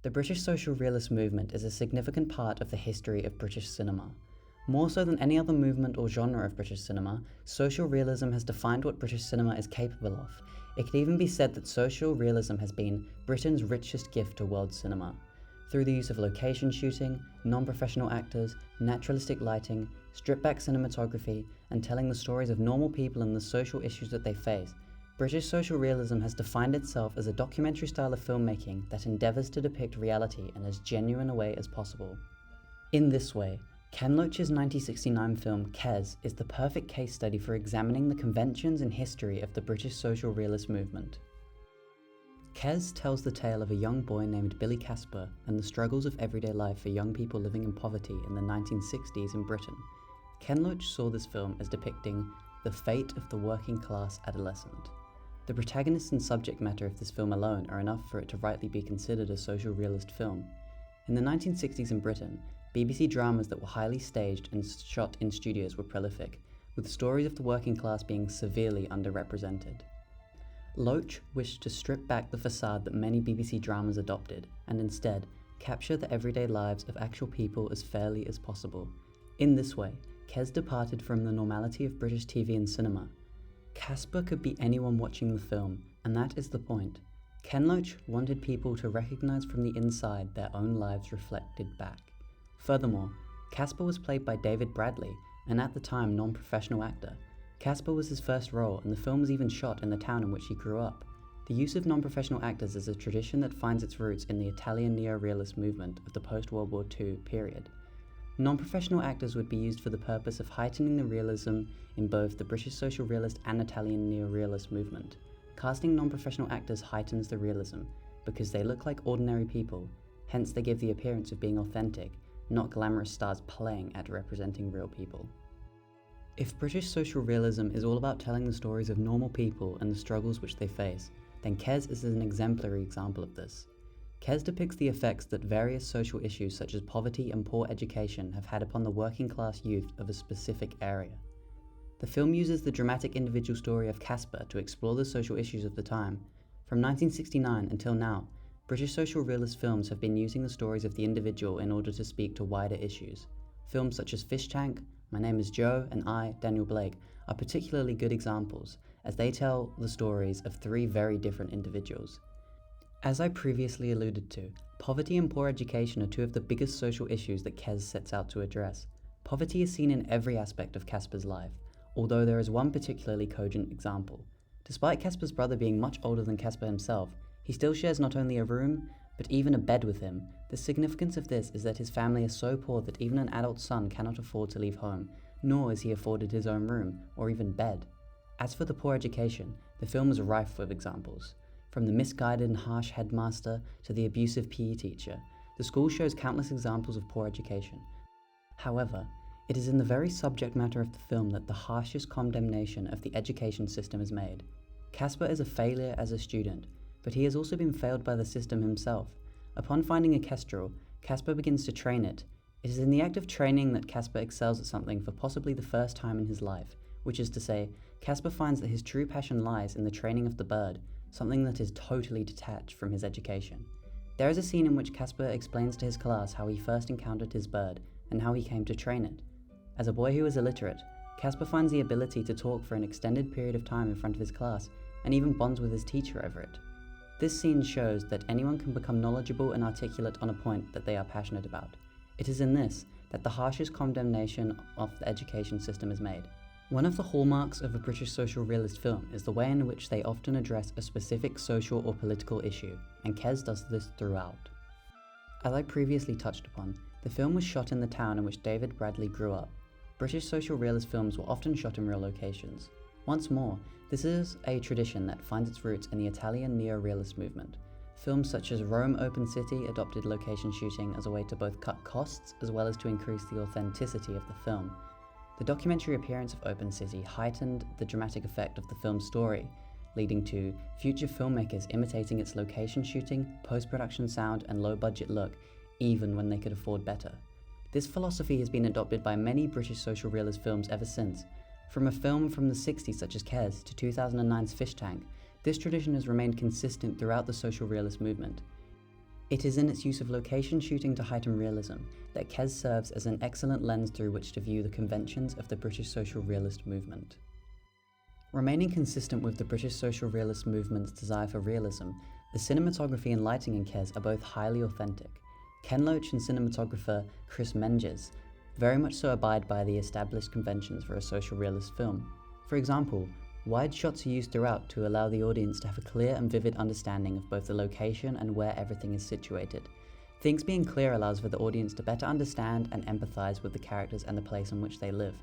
The British social realist movement is a significant part of the history of British cinema. More so than any other movement or genre of British cinema, social realism has defined what British cinema is capable of. It could even be said that social realism has been Britain's richest gift to world cinema. Through the use of location shooting, non-professional actors, naturalistic lighting, stripped-back cinematography, and telling the stories of normal people and the social issues that they face, British social realism has defined itself as a documentary style of filmmaking that endeavours to depict reality in as genuine a way as possible. In this way, Ken Loach's 1969 film Kes is the perfect case study for examining the conventions and history of the British social realist movement. Kes tells the tale of a young boy named Billy Casper and the struggles of everyday life for young people living in poverty in the 1960s in Britain. Ken Loach saw this film as depicting the fate of the working class adolescent. The protagonist and subject matter of this film alone are enough for it to rightly be considered a social realist film. In the 1960s in Britain, BBC dramas that were highly staged and shot in studios were prolific, with stories of the working class being severely underrepresented. Loach wished to strip back the facade that many BBC dramas adopted, and instead capture the everyday lives of actual people as fairly as possible. In this way, Kes departed from the normality of British TV and cinema. Casper could be anyone watching the film, and that is the point. Ken Loach wanted people to recognise from the inside their own lives reflected back. Furthermore, Casper was played by David Bradley, an at the time non-professional actor. Casper was his first role, and the film was even shot in the town in which he grew up. The use of non-professional actors is a tradition that finds its roots in the Italian neo-realist movement of the post-World War II period. Non-professional actors would be used for the purpose of heightening the realism in both the British social realist and Italian neo-realist movement. Casting non-professional actors heightens the realism, because they look like ordinary people, hence they give the appearance of being authentic, not glamorous stars playing at representing real people. If British social realism is all about telling the stories of normal people and the struggles which they face, then Kes is an exemplary example of this. Kes depicts the effects that various social issues such as poverty and poor education have had upon the working class youth of a specific area. The film uses the dramatic individual story of Casper to explore the social issues of the time. From 1969 until now, British social realist films have been using the stories of the individual in order to speak to wider issues. Films such as Fish Tank, My Name is Joe, and I, Daniel Blake, are particularly good examples, as they tell the stories of three very different individuals. As I previously alluded to, poverty and poor education are two of the biggest social issues that Kes sets out to address. Poverty is seen in every aspect of Casper's life, although there is one particularly cogent example. Despite Casper's brother being much older than Casper himself, he still shares not only a room, but even a bed with him. The significance of this is that his family is so poor that even an adult son cannot afford to leave home, nor is he afforded his own room, or even bed. As for the poor education, the film is rife with examples. From the misguided and harsh headmaster to the abusive PE teacher, the school shows countless examples of poor education. However, it is in the very subject matter of the film that the harshest condemnation of the education system is made. Casper is a failure as a student, but he has also been failed by the system himself. Upon finding a kestrel, Casper begins to train it. It is in the act of training that Casper excels at something for possibly the first time in his life, which is to say, Casper finds that his true passion lies in the training of the bird, something that is totally detached from his education. There is a scene in which Casper explains to his class how he first encountered his bird and how he came to train it. As a boy who is illiterate, Casper finds the ability to talk for an extended period of time in front of his class and even bonds with his teacher over it. This scene shows that anyone can become knowledgeable and articulate on a point that they are passionate about. It is in this that the harshest condemnation of the education system is made. One of the hallmarks of a British social realist film is the way in which they often address a specific social or political issue, and Kes does this throughout. As I previously touched upon, the film was shot in the town in which David Bradley grew up. British social realist films were often shot in real locations. Once more, this is a tradition that finds its roots in the Italian neo-realist movement. Films such as Rome Open City adopted location shooting as a way to both cut costs as well as to increase the authenticity of the film. The documentary appearance of Open City heightened the dramatic effect of the film's story, leading to future filmmakers imitating its location shooting, post-production sound, and low-budget look, even when they could afford better. This philosophy has been adopted by many British social realist films ever since. From a film from the 60s such as Kes to 2009's Fish Tank, this tradition has remained consistent throughout the social realist movement. It is in its use of location shooting to heighten realism that Kes serves as an excellent lens through which to view the conventions of the British social realist movement. Remaining consistent with the British social realist movement's desire for realism, the cinematography and lighting in Kes are both highly authentic. Ken Loach and cinematographer Chris Menges very much so abide by the established conventions for a social realist film. For example, wide shots are used throughout to allow the audience to have a clear and vivid understanding of both the location and where everything is situated. Things being clear allows for the audience to better understand and empathize with the characters and the place in which they live.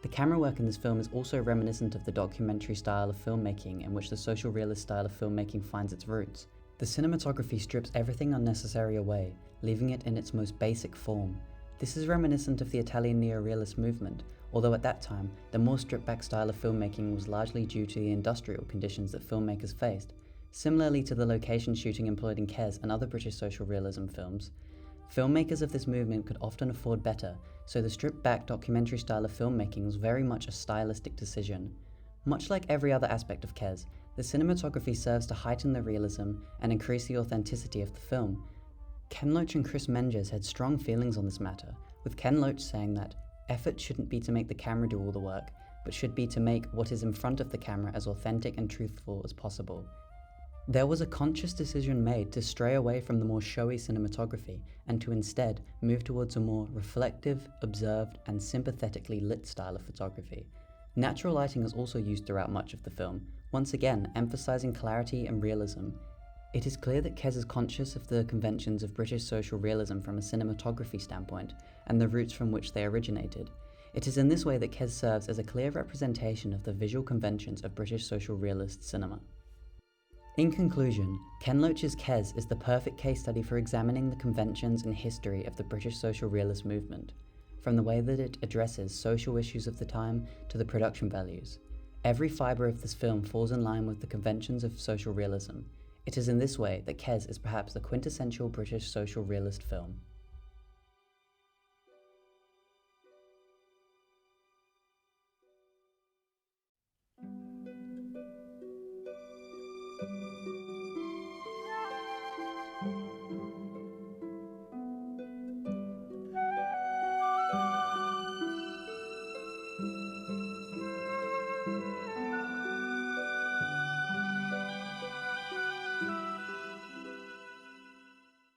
The camera work in this film is also reminiscent of the documentary style of filmmaking in which the social realist style of filmmaking finds its roots. The cinematography strips everything unnecessary away, leaving it in its most basic form. This is reminiscent of the Italian neo-realist movement, although at that time, the more stripped-back style of filmmaking was largely due to the industrial conditions that filmmakers faced. Similarly to the location shooting employed in Kes and other British social realism films, filmmakers of this movement could often afford better, so the stripped-back documentary style of filmmaking was very much a stylistic decision. Much like every other aspect of Kes, the cinematography serves to heighten the realism and increase the authenticity of the film. Ken Loach and Chris Menges had strong feelings on this matter, with Ken Loach saying that effort shouldn't be to make the camera do all the work, but should be to make what is in front of the camera as authentic and truthful as possible. There was a conscious decision made to stray away from the more showy cinematography and to instead move towards a more reflective, observed, and sympathetically lit style of photography. Natural lighting is also used throughout much of the film, once again emphasizing clarity and realism. It is clear that Kes is conscious of the conventions of British social realism from a cinematography standpoint, and the roots from which they originated. It is in this way that Kes serves as a clear representation of the visual conventions of British social realist cinema. In conclusion, Ken Loach's Kes is the perfect case study for examining the conventions and history of the British social realist movement, from the way that it addresses social issues of the time to the production values. Every fibre of this film falls in line with the conventions of social realism. It is in this way that Kes is perhaps the quintessential British social realist film.